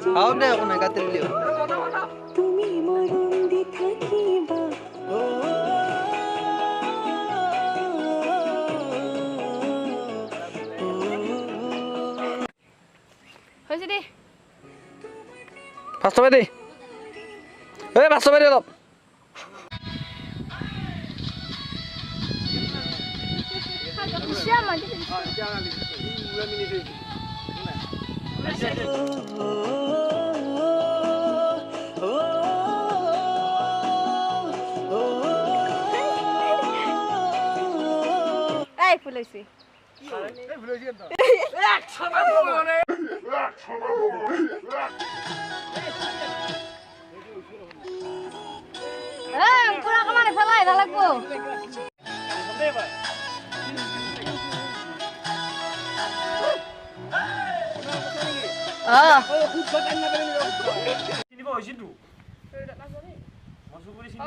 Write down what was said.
How dare you make a trillion? হৈছে দি Pass away. Hey, pass away. এই ফুল হৈছে পুৰা কামানে ফেলাই এটা লাগবো চিনিব হৈছিতো মজুগুৰি চিনি